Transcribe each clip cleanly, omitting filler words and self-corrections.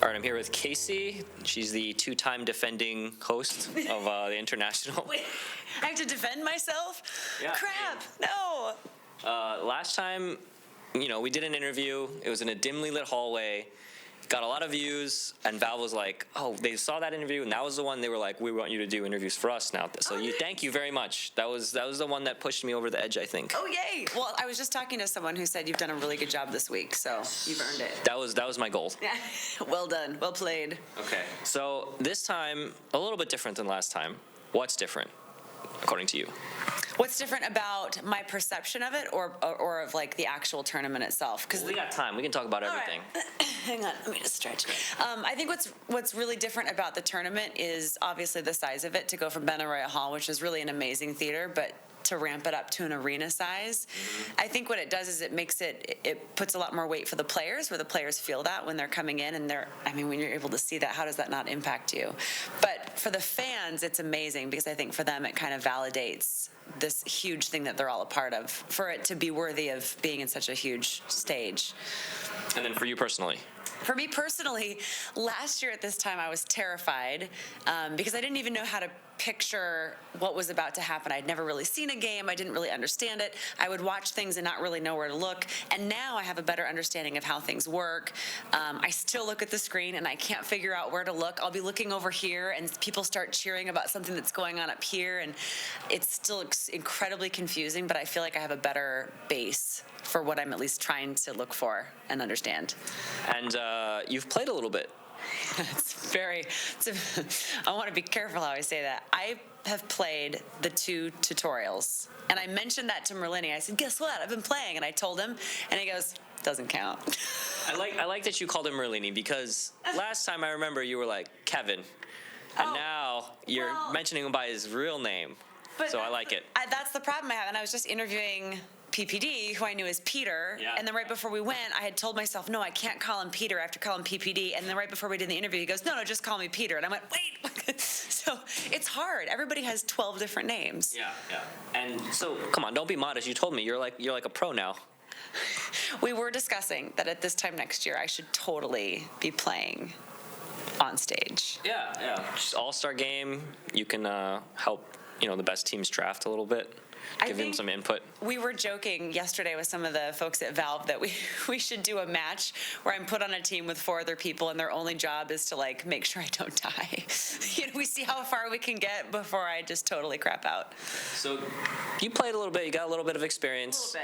All right, I'm here with Kaci. She's the two-time defending host of the International. Wait, I have to defend myself? Yeah. Crap, no. Last time, we did an interview. It was in a dimly lit hallway. Got a lot of views, and Valve was like, oh, they saw that interview, and that was the one they were like, we want you to do interviews for us now. So thank you very much. That was the one that pushed me over the edge, I think. Oh, yay. Well, I was just talking to someone who said you've done a really good job this week, so you've earned it. That was my goal. Yeah. Well done. Well played. Okay. So this time, a little bit different than last time. What's different, according to you? What's different about my perception of it or of like the actual tournament itself? Because we got time. We can talk about everything. Right. Hang on, let me just stretch. I think what's really different about the tournament is obviously the size of it, to go from Benaroya Hall, which is really an amazing theater, but to ramp it up to an arena size. I think what it does is it puts a lot more weight for the players, where the players feel that when they're coming in, and when you're able to see that, how does that not impact you? But for the fans, it's amazing, because I think for them it kind of validates this huge thing that they're all a part of, for it to be worthy of being in such a huge stage. And then for you personally? For me personally, last year at this time I was terrified because I didn't even know how to picture what was about to happen. I'd never really seen a game. I didn't really understand it. I would watch things and not really know where to look. And now I have a better understanding of how things work. I still look at the screen and I can't figure out where to look. I'll be looking over here and people start cheering about something that's going on up here. And it's still incredibly confusing, but I feel like I have a better base for what I'm at least trying to look for and understand. And you've played a little bit. I want to be careful how I say that. I have played the 2 tutorials. And I mentioned that to Merlini. I said, guess what? I've been playing. And I told him, and he goes, doesn't count. I like that you called him Merlini, because last time I remember you were like Kevin. And now you're mentioning him by his real name. So I like it. That's the problem I have. And I was just interviewing PPD, who I knew as Peter, and then right before we went, I had told myself, no, I can't call him Peter, I have to call him PPD, and then right before we did the interview, he goes, no, just call me Peter, and I went, wait, so it's hard. Everybody has 12 different names. Yeah. And so, come on, don't be modest. You told me you're like a pro now. We were discussing that at this time next year, I should totally be playing on stage. Yeah. Just all-star game. You can help, the best teams draft a little bit. Give him some input. We were joking yesterday with some of the folks at Valve that we should do a match where I'm put on a team with 4 other people and their only job is to make sure I don't die. We see how far we can get before I just totally crap out. So you played a little bit. You got a little bit of experience.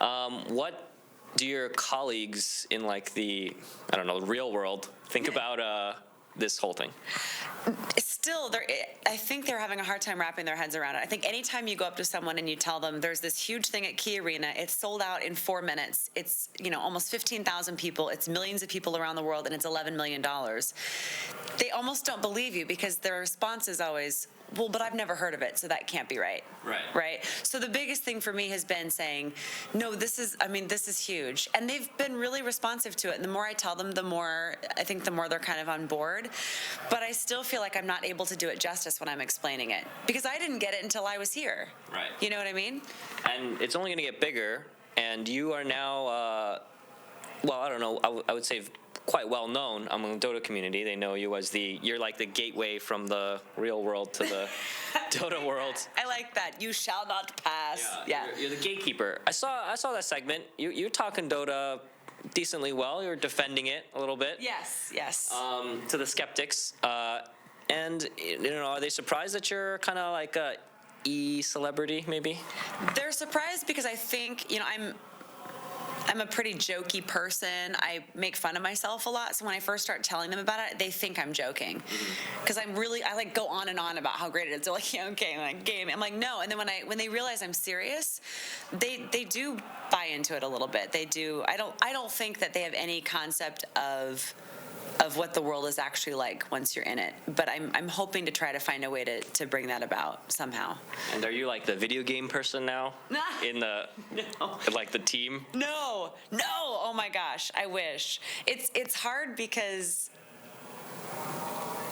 A little bit. What do your colleagues in the real world think about this whole thing? Still, I think they're having a hard time wrapping their heads around it. I think anytime you go up to someone and you tell them there's this huge thing at Key Arena, it's sold out in 4 minutes. It's almost 15,000 people. It's millions of people around the world, and it's $11 million. They almost don't believe you, because their response is always, well, but I've never heard of it, so that can't be right. Right? So the biggest thing for me has been saying, no, this is huge. And they've been really responsive to it. And the more I tell them, the more they're kind of on board. But I still feel like I'm not able to do it justice when I'm explaining it, because I didn't get it until I was here. Right. You know what I mean? And it's only going to get bigger, and you are now, I don't know, I would say quite well known among the Dota community. They know you as you're like the gateway from the real world to the Dota world. I like that. You shall not pass. Yeah. You're the gatekeeper. I saw that segment. You're talking Dota decently well. You're defending it a little bit. Yes. To the skeptics. And are they surprised that you're kind of like a celebrity maybe? They're surprised because I think, I'm a pretty jokey person. I make fun of myself a lot. So when I first start telling them about it, they think I'm joking. Because I go on and on about how great it is. They're like, yeah, okay, game. I'm like, no. And then when they realize I'm serious, they do buy into it a little bit. They do. I don't think that they have any concept of what the world is actually like once you're in it. But I'm hoping to try to find a way to bring that about somehow. And are you like the video game person now? In the the team? No. Oh my gosh, I wish. It's hard because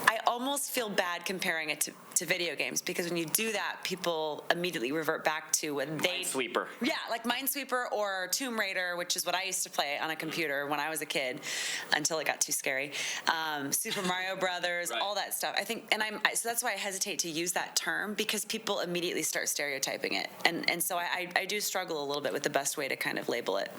I almost feel bad comparing it to video games, because when you do that, people immediately revert back to when they Minesweeper. Yeah, like Minesweeper or Tomb Raider, which is what I used to play on a computer when I was a kid, until it got too scary. Super Mario Brothers, Right. all that stuff. I think, so that's why I hesitate to use that term, because people immediately start stereotyping it, and so I do struggle a little bit with the best way to kind of label it.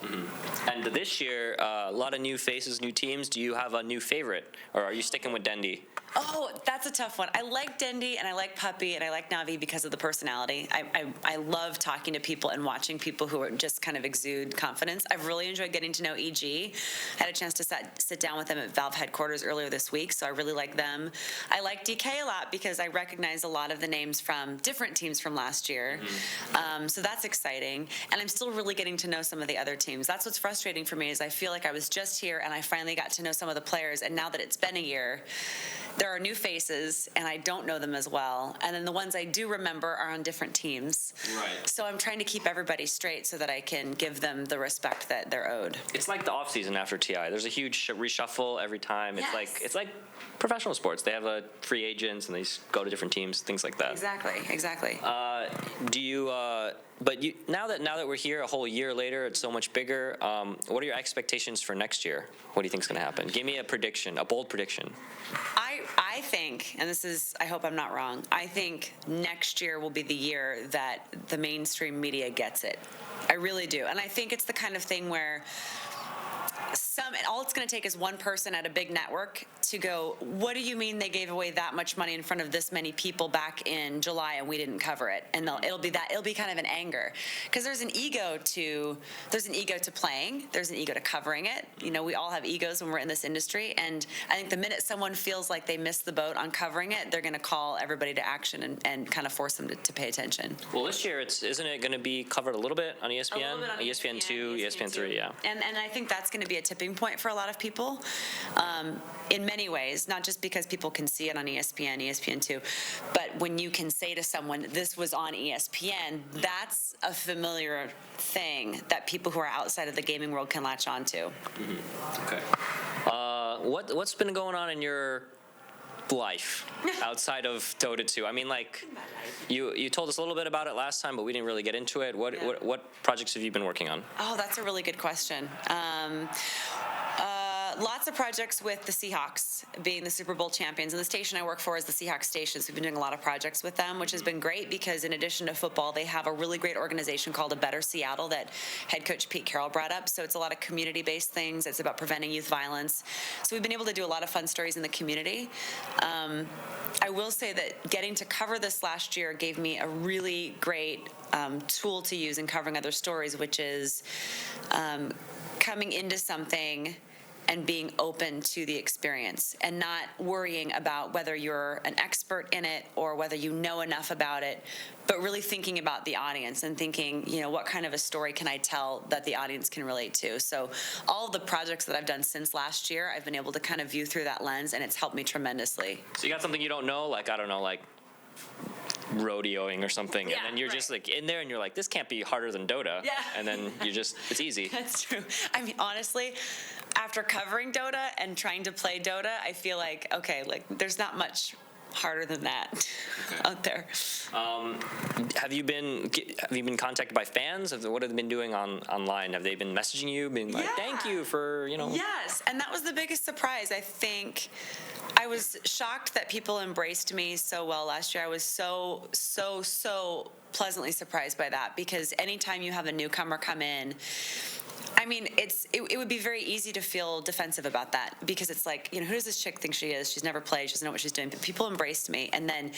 And this year, a lot of new faces, new teams. Do you have a new favorite, or are you sticking with Dendy? Oh, that's a tough one. I like Dendy and I like Puppy and I like Navi because of the personality. I love talking to people and watching people who are just kind of exude confidence. I've really enjoyed getting to know EG. I had a chance to sit down with them at Valve headquarters earlier this week, so I really like them. I like DK a lot because I recognize a lot of the names from different teams from last year. So that's exciting. And I'm still really getting to know some of the other teams. That's what's frustrating for me, is I feel like I was just here and I finally got to know some of the players, and now that it's been a year, there are new faces, and I don't know them as well. And then the ones I do remember are on different teams. Right. So I'm trying to keep everybody straight so that I can give them the respect that they're owed. It's like the off season after TI. There's a huge reshuffle every time. Yes. It's like professional sports. They have free agents and they just go to different teams, things like that. Exactly. Do you? But you now that we're here a whole year later, it's so much bigger. What are your expectations for next year? What do you think is going to happen? Give me a prediction, a bold prediction. I think, and this is, I hope I'm not wrong, I think next year will be the year that the mainstream media gets it. I really do. And I think it's the kind of thing where all it's going to take is one person at a big network to go, what do you mean they gave away that much money in front of this many people back in July and we didn't cover it? And it'll be kind of an anger, because there's an ego to playing, there's an ego to covering it. You know, we all have egos when we're in this industry, and I think the minute someone feels like they missed the boat on covering it, they're going to call everybody to action and kind of force them to pay attention. Well, this year isn't it going to be covered a little bit on ESPN? A little bit on ESPN2, ESPN3, yeah. And I think that's going to be a tipping point for a lot of people, in many ways, not just because people can see it on ESPN, ESPN2, but when you can say to someone, this was on ESPN, that's a familiar thing that people who are outside of the gaming world can latch onto. Okay. What's been going on in your life outside of Dota 2? I mean, like, you told us a little bit about it last time, but we didn't really get into it. What projects have you been working on? Oh, that's a really good question. Lots of projects with the Seahawks being the Super Bowl champions, and the station I work for is the Seahawks station, so we've been doing a lot of projects with them, which has been great because in addition to football, they have a really great organization called A Better Seattle that head coach Pete Carroll brought up, so it's a lot of community-based things. It's about preventing youth violence. So we've been able to do a lot of fun stories in the community. I will say that getting to cover this last year gave me a really great tool to use in covering other stories, which is coming into something and being open to the experience and not worrying about whether you're an expert in it or whether you know enough about it, but really thinking about the audience and thinking, you know, what kind of a story can I tell that the audience can relate to? So all of the projects that I've done since last year, I've been able to kind of view through that lens, and it's helped me tremendously. So you got something you don't know, like, I don't know, like rodeoing or something, Yeah, and then you're right. just like in there and you're like, this can't be harder than Dota. Yeah. And then it's easy. That's true. I mean, honestly, after covering Dota and trying to play Dota, I feel like, okay, like there's not much harder than that out there. Have you been contacted by fans? What have they been doing online? Have they been messaging you, being like, thank you for, you know? Yes, and that was the biggest surprise. I think I was shocked that people embraced me so well last year. I was so pleasantly surprised by that, because anytime you have a newcomer come in, I mean, it would be very easy to feel defensive about that, because it's like, you know, who does this chick think she is? She's never played. She doesn't know what she's doing. But people embraced me, and then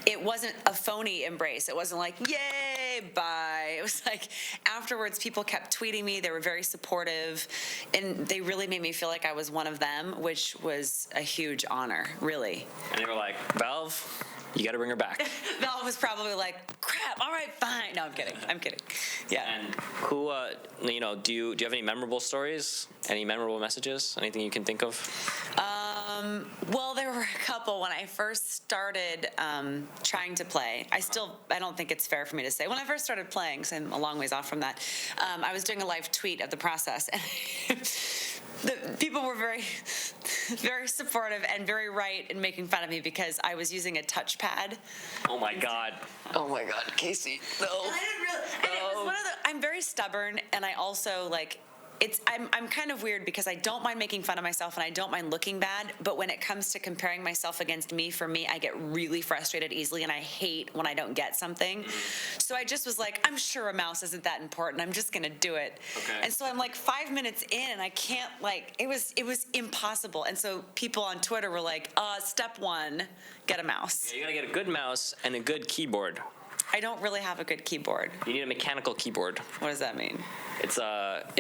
it wasn't a phony embrace. It wasn't like, yay, bye. It was like afterwards, people kept tweeting me. They were very supportive, and they really made me feel like I was one of them, which was a huge honor, really. And they were like, Valve, you got to bring her back. Val was probably like, crap, all right, fine. No, I'm kidding. Yeah. And who, you know, do you have any memorable stories? Any memorable messages? Anything you can think of? Well, there were a couple when I first started trying to play. I don't think it's fair for me to say. When I first started playing, because I'm a long ways off from that, I was doing a live tweet of the process. And the people were very, very supportive and very right in making fun of me because I was using a touchpad. Oh my God. Oh my God, Kaci. No. And I didn't really. And it was one of the. I'm very stubborn, and I also like. I'm kind of weird because I don't mind making fun of myself and I don't mind looking bad, but when it comes to comparing myself against me, for me, I get really frustrated easily and I hate when I don't get something. So I just was like, I'm sure a mouse isn't that important. I'm just gonna do it. Okay. And so I'm like 5 minutes in and I can't it was impossible. And so people on Twitter were like, step one, get a mouse. Yeah, you gotta get a good mouse and a good keyboard. I don't really have a good keyboard. You need a mechanical keyboard. What does that mean? It's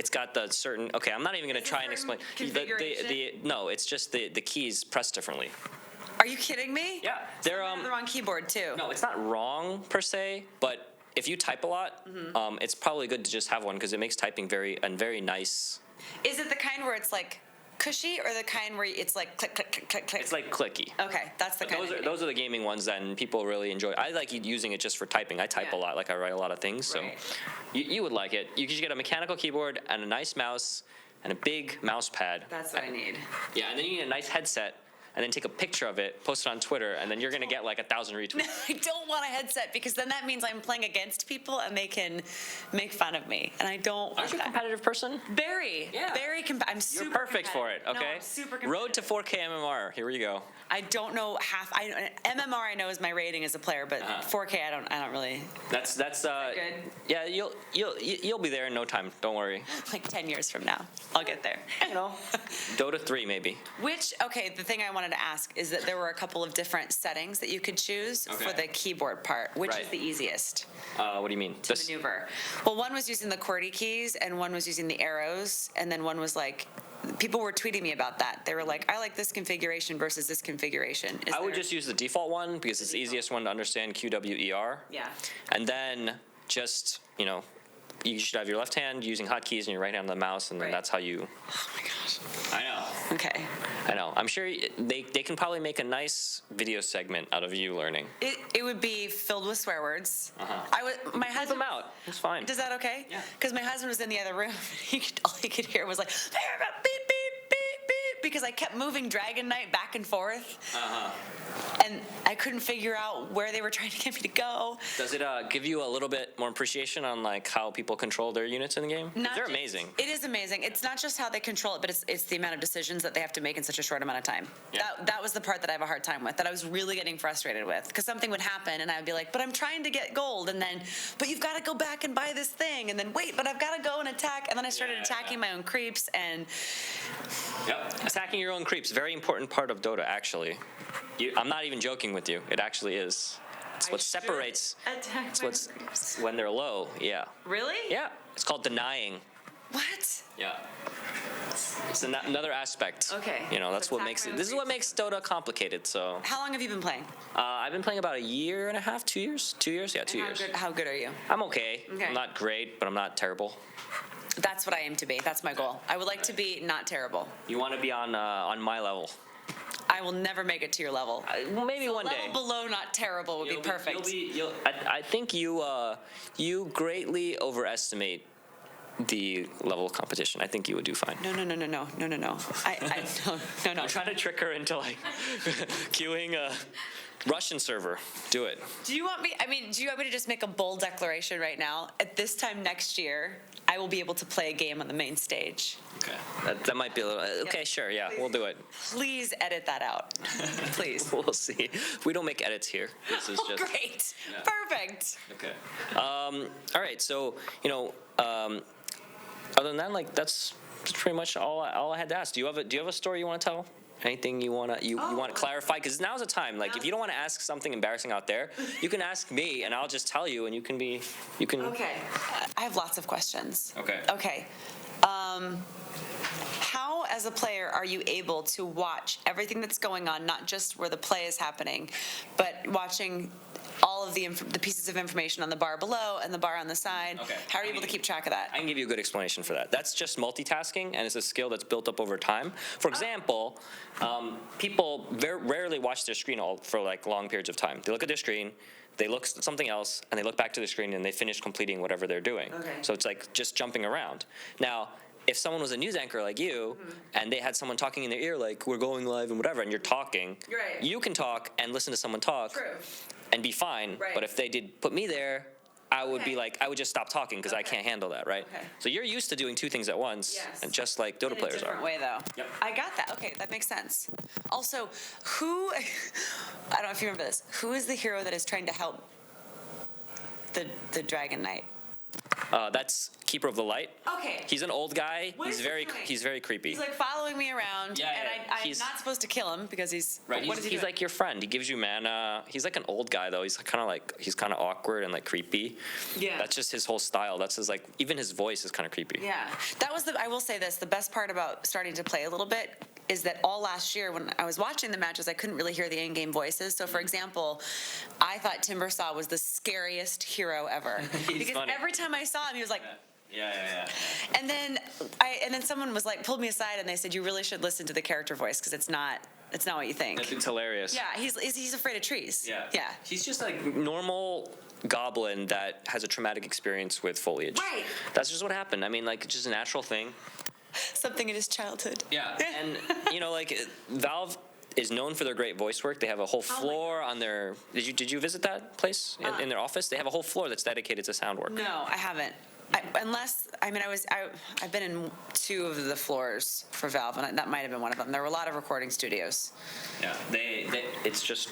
got the certain. Okay, I'm not even gonna try and explain. No, it's just the keys pressed differently. Are you kidding me? Yeah, they're on the wrong keyboard too. No, it's not wrong per se, but if you type a lot, it's probably good to just have one because it makes typing very nice. Is it the kind where it's like cushy or the kind where it's like click, click, click, click, click? It's like clicky. Okay, that's the kind. Those are the gaming ones that people really enjoy. I like using it just for typing. I type a lot, like I write a lot of things. Right. So you would like it. You could get a mechanical keyboard and a nice mouse and a big mouse pad. That's what I need. Yeah, and then you need a nice headset. And then take a picture of it, post it on Twitter, and then you're gonna get like 1,000 retweets. I don't want a headset because then that means I'm playing against people and they can make fun of me, and I don't. Aren't you a competitive person? Very, very. I'm super. You're perfect for it. Okay. No, I'm super Road to 4K MMR. Here we go. I don't know MMR. I know is my rating as a player, but 4K I don't really. That's good. Yeah, you'll be there in no time. Don't worry. Like 10 years from now, I'll get there. You know, Dota 3 maybe. The thing I wanted to ask is that there were a couple of different settings that you could choose for the keyboard part. Which is the easiest? What do you mean? To maneuver. Well, one was using the QWERTY keys, and one was using the arrows, and then one was like. People were tweeting me about that. They were like, I like this configuration versus this configuration. I would just use the default one because it's the easiest one to understand, QWER. Yeah. And then just, you should have your left hand using hotkeys and your right hand on the mouse, and then that's how you. Oh my gosh. I know. Okay. I know. I'm sure they can probably make a nice video segment out of you learning. It would be filled with swear words. My Type husband. them out. It's fine. Does that okay? Yeah. Because my husband was in the other room. All he could hear was like beep beep beep beep because I kept moving Dragon Knight back and forth. And I couldn't figure out where they were trying to get me to go. Does it give you a little bit more appreciation on like how people control their units in the game? They're amazing. It is amazing. It's not just how they control it, but it's the amount of decisions that they have to make in such a short amount of time. Yeah. That was the part that I have a hard time with, that I was really getting frustrated with, because something would happen and I'd be like, but I'm trying to get gold, and then, but you've got to go back and buy this thing, and then wait, but I've got to go and attack, and then I started attacking my own creeps, and attacking your own creeps, very important part of Dota actually. I'm not even joking with you. It actually is. It's what separates. It's what's when they're low. Yeah. Really? Yeah. It's called denying. What? Yeah. It's another aspect. Okay. That's what makes it. This is what makes Dota complicated. So. How long have you been playing? I've been playing about a year and a half, 2 years. 2 years, yeah, 2 years. How good are you? I'm okay. I'm not great, but I'm not terrible. That's what I aim to be. That's my goal. I would like to be not terrible. You want to be on my level. I will never make it to your level. Well, maybe one day. Level below not terrible would be perfect. I think you greatly overestimate the level of competition. I think you would do fine. No. No. No. I'm trying to trick her into like queuing a Russian server. Do it. Do you want me to just make a bold declaration right now? At this time next year, I will be able to play a game on the main stage. Okay. That might be a little. Okay, sure. Yeah, we'll do it. Please edit that out. Please. We'll see. We don't make edits here. This is just. Great. Yeah. Perfect. Okay. All right. So other than that, like that's pretty much all I had to ask. Do you have a story you want to tell? Anything you want to clarify? Because now's the time. Like, if you don't want to ask something embarrassing out there, you can ask me, and I'll just tell you, and you can. Okay. I have lots of questions. Okay. How, as a player, are you able to watch everything that's going on, not just where the play is happening, but watching all of the pieces of information on the bar below and the bar on the side. Okay. How are you able to keep track of that? I can give you a good explanation for that. That's just multitasking, and it's a skill that's built up over time. For example, people very rarely watch their screen for like long periods of time. They look at their screen, they look at something else, and they look back to the screen, and they finish completing whatever they're doing. Okay. So it's like just jumping around. Now, if someone was a news anchor like you, and they had someone talking in their ear like, we're going live and whatever, and you're talking, Right. you can talk and listen to someone talk True. and be fine. Right. But if they did put me there, I would be Okay. like, I would just stop talking because I Okay. can't handle that, right? Okay. So you're used to doing two things at once, Yes. and just like Dota In a players different are. way, though. Yep. I got that. Okay, that makes sense. Also, who, I don't know if you remember this, who is the hero that is trying to help the Dragon Knight? That's Keeper of the Light. Okay. He's an old guy. What is he doing? He's very creepy. He's like following me around, Yeah, and yeah, I'm he's- not supposed to kill him because he's. Right, What is he he's doing? like your friend. He gives you mana. He's like an old guy though. He's kind of awkward and like creepy. Yeah. That's just his whole style. That's his like even his voice is kind of creepy. Yeah, that was I will say this, the best part about starting to play a little bit is that all last year when I was watching the matches, I couldn't really hear the in-game voices. So, for example, I thought Timbersaw was the scariest hero ever. He's because funny. every time I saw him, he was like, Yeah. and then someone was like, pulled me aside and they said, you really should listen to the character voice because it's not what you think. It's hilarious. Yeah, he's afraid of trees. Yeah. He's just like normal goblin that has a traumatic experience with foliage. Right. That's just what happened. I mean, like, it's just a natural thing. Something in his childhood. Yeah. And, like, Valve is known for their great voice work. They have a whole floor on their. Did you visit that place in their office? They have a whole floor that's dedicated to sound work. No, I haven't. I've been in two of the floors for Valve, and that might have been one of them. There were a lot of recording studios. Yeah. It's just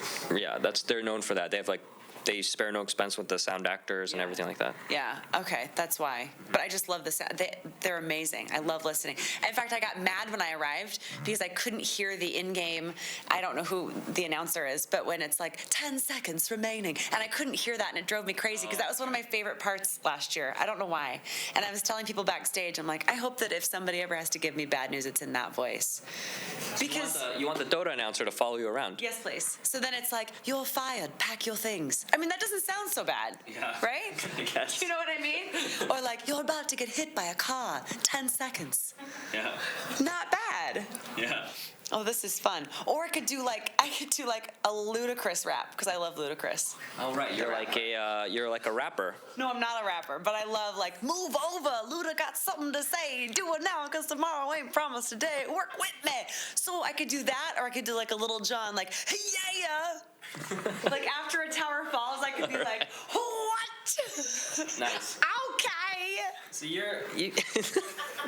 they're known for that. They have like. They spare no expense with the sound actors and everything like that. Yeah, okay, that's why. But I just love the sound. They're amazing. I love listening. In fact, I got mad when I arrived because I couldn't hear the in-game, I don't know who the announcer is, but when it's like 10 seconds remaining, and I couldn't hear that, and it drove me crazy because that was one of my favorite parts last year. I don't know why. And I was telling people backstage, I'm like, I hope that if somebody ever has to give me bad news, it's in that voice. Because You want the Dota announcer to follow you around. yes, please. So then it's like, you're fired, pack your things. I mean, that doesn't sound so bad, Yeah. right? I guess. You know what I mean? Or like, you're about to get hit by a car, 10 seconds. Yeah. Not bad. Yeah. Oh, this is fun. Or I could do like a Ludacris rap, because I love Ludacris. Oh right, you're like a rapper. No, I'm not a rapper, but I love like, move over, Luda got something to say, do it now, because tomorrow ain't promised today, work with me. So I could do that, or I could do like a Little John, like, yeah. Like after a tower falls, I could be like, what? Nice. Okay. So you.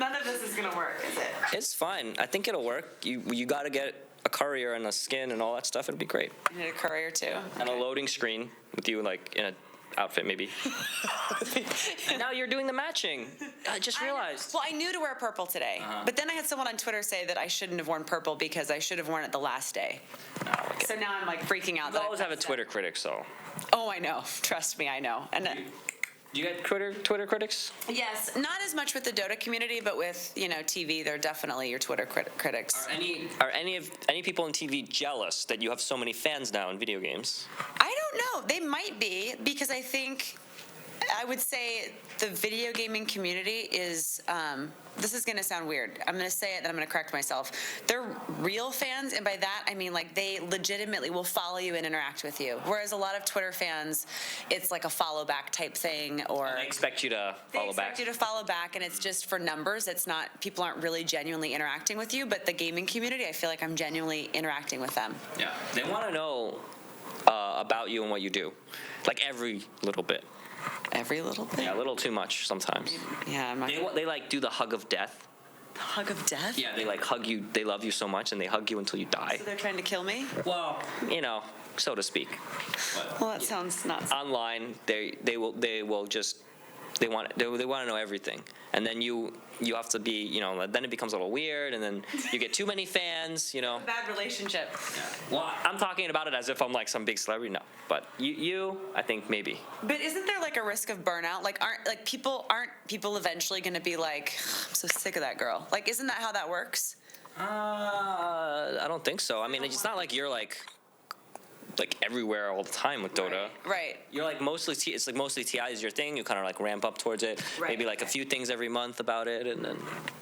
None of this is gonna work, is it? It's fine. I think it'll work. You got to get a courier and a skin and all that stuff. It'll be great. You need a courier too. And a loading screen with you like in a outfit maybe. And now you're doing the matching. I just realized. Well, I knew to wear purple today, but then I had someone on Twitter say that I shouldn't have worn purple because I should have worn it the last day. Oh, okay. So now I'm like freaking out. You that I always have a messed up. Twitter critic, so. Oh, I know. Trust me, I know. And Do you get Twitter critics? yes, not as much with the Dota community, but with TV, they're definitely your Twitter critics. Are any people in TV jealous that you have so many fans now in video games? I don't know. They might be, because I would say the video gaming community is, this is going to sound weird. I'm going to say it, then I'm going to correct myself. They're real fans, and by that, I mean, like, they legitimately will follow you and interact with you. Whereas a lot of Twitter fans, it's like a follow back type thing, or They expect you to they follow expect back. you to follow back, and it's just for numbers. It's not, people aren't really genuinely interacting with you, but the gaming community, I feel like I'm genuinely interacting with them. Yeah. They want to know about you and what you do, like every little bit. Every little bit? Yeah, a little too much sometimes. Yeah, I'm not They like do the hug of death. hug of death? Yeah, they like hug you. They love you so much, and they hug you until you die. So they're trying to kill me? Well, so to speak. Well, that sounds not so. Online, they will just they want to know everything, and then you have to be then it becomes a little weird, and then you get too many fans. Bad relationship. Well, I'm talking about it as if I'm like some big celebrity. No, but you I think maybe. But isn't there like a risk of burnout? Like, aren't people eventually going to be like, I'm so sick of that girl? Like, isn't that how that works? I don't think so. I mean, it's not like you're like like everywhere all the time with Dota. Right. You're like it's like mostly TI is your thing. You kind of like ramp up towards it. Right, Maybe like a okay. few things every month about it, and then.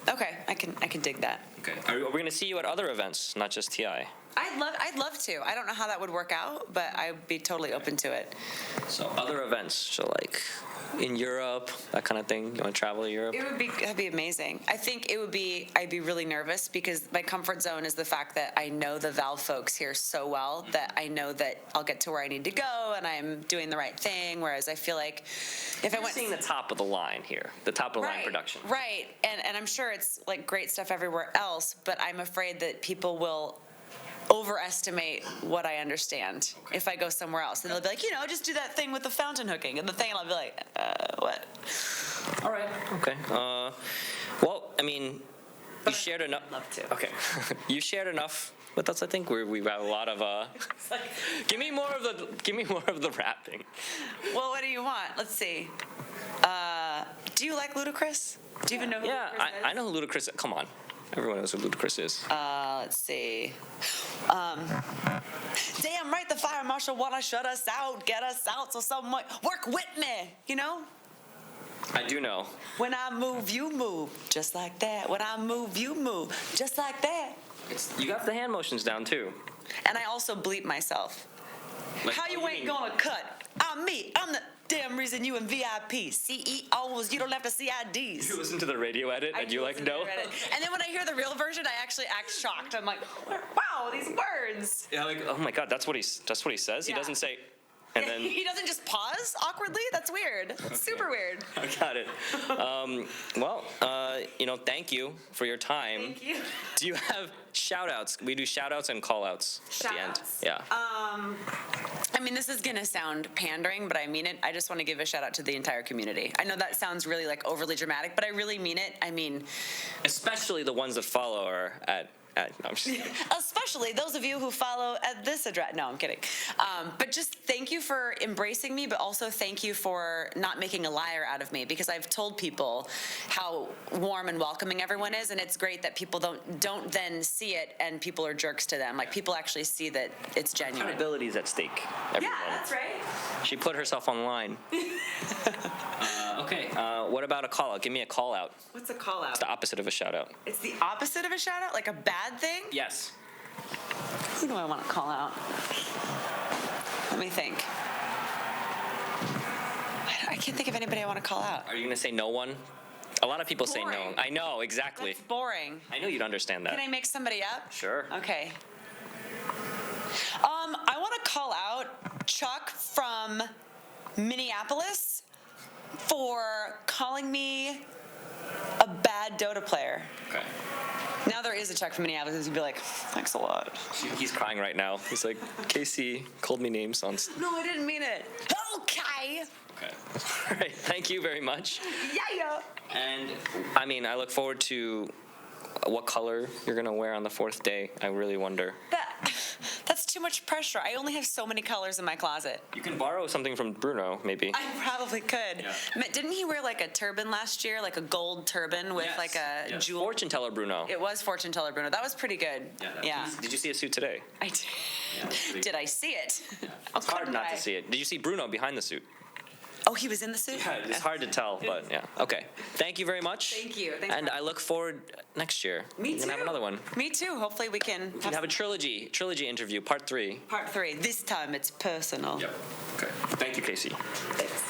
Okay, I can dig that. Okay. Are we gonna see you at other events, not just TI? I'd love to. I don't know how that would work out, but I'd be totally open to it. So other events, so like in Europe, that kind of thing. You want to travel to Europe? That'd be amazing. I think I'd be really nervous because my comfort zone is the fact that I know the Valve folks here so well that I know that I'll get to where I need to go and I'm doing the right thing. Whereas I feel like if I went Seeing the top of the line here, the top of the line production. Right. And I'm sure it's like great stuff everywhere else, but I'm afraid that people will overestimate what I understand if I go somewhere else. And they'll be like, just do that thing with the fountain hooking and the thing, and I'll be like, what? All right. Okay. Well, I mean, you shared enough. I'd love to. Okay. You shared enough with us. I think we have a lot of. Give me more of the rapping. Well, what do you want? Let's see. Do you like Ludacris? Do you even know who Yeah, Ludacris is? I know who Ludacris is. Come on. Everyone knows who Ludacris is. Let's see. Damn right, the fire marshal wanna shut us out, get us out, so someone work with me, I do know. When I move, you move, just like that. When I move, you move, just like that. You got the hand motions down too. And I also bleep myself. Like, How you ain't gonna cut? I'm me. I'm the damn reason you in VIP. CEOs, you don't have to see IDs. You listen to the radio edit and you like no. And then when I hear the real version, I actually act shocked. I'm like, wow, these words. Yeah, like oh my god, that's what he says. He Yeah. doesn't say, and then He doesn't just pause awkwardly? That's weird. That's super weird. I got it. Well, thank you for your time. Thank you. Do you have shout outs? We do shout outs and call outs at the end. Shout-outs. Yeah. I mean, this is going to sound pandering, but I mean it. I just want to give a shout out to the entire community. I know that sounds really like overly dramatic, but I really mean it. I mean, Especially the ones that follow are at no, I'm just kidding. especially those of you who follow at this address. No, I'm kidding. But just thank you for embracing me, but also thank you for not making a liar out of me, because I've told people how warm and welcoming everyone is, and it's great that people don't then see it and people are jerks to them. Like, people actually see that it's genuine. Accountability is at stake. Everyone. Yeah, that's right. She put herself online. Okay. What about a call out? Give me a call out. What's a call out? It's the opposite of a shout out. It's the opposite of a shout out? Like a bad thing? Yes. Who do I want to call out? Let me think. I can't think of anybody I want to call out. Are you gonna say no one? A lot of people say no. Boring. I know exactly. That's boring. I know you'd understand that. Can I make somebody up? Sure. Okay. I want to call out Chuck from Minneapolis for calling me a bad Dota player. Okay. Now there is a Chuck from Minneapolis who's gonna be like, thanks a lot. He's crying right now. He's like, Kaci called me names on. No, I didn't mean it. Okay. Okay. All right. Thank you very much. Yeah. And I mean, I look forward to what color you're gonna wear on the fourth day. I really wonder. That's too much pressure. I only have so many colors in my closet. You can borrow something from Bruno, maybe. I probably could. Yeah. Didn't he wear like a turban last year, like a gold turban with like a jewel? Fortune teller Bruno. It was fortune teller Bruno. That was pretty good. Yeah. Did you see a suit today? I did. Yeah, Did I see it? It's hard not to see it. Did you see Bruno behind the suit? Oh, he was in the suit? Yeah, it's hard to tell, but yeah. Okay. Thank you very much. Thank you. Thanks And for- I look forward next year. Me We're too. gonna have another one. Me too. Hopefully we can We have a trilogy interview, part 3. part 3. This time it's personal. Yep. Okay. Thank you, Kaci. Thanks.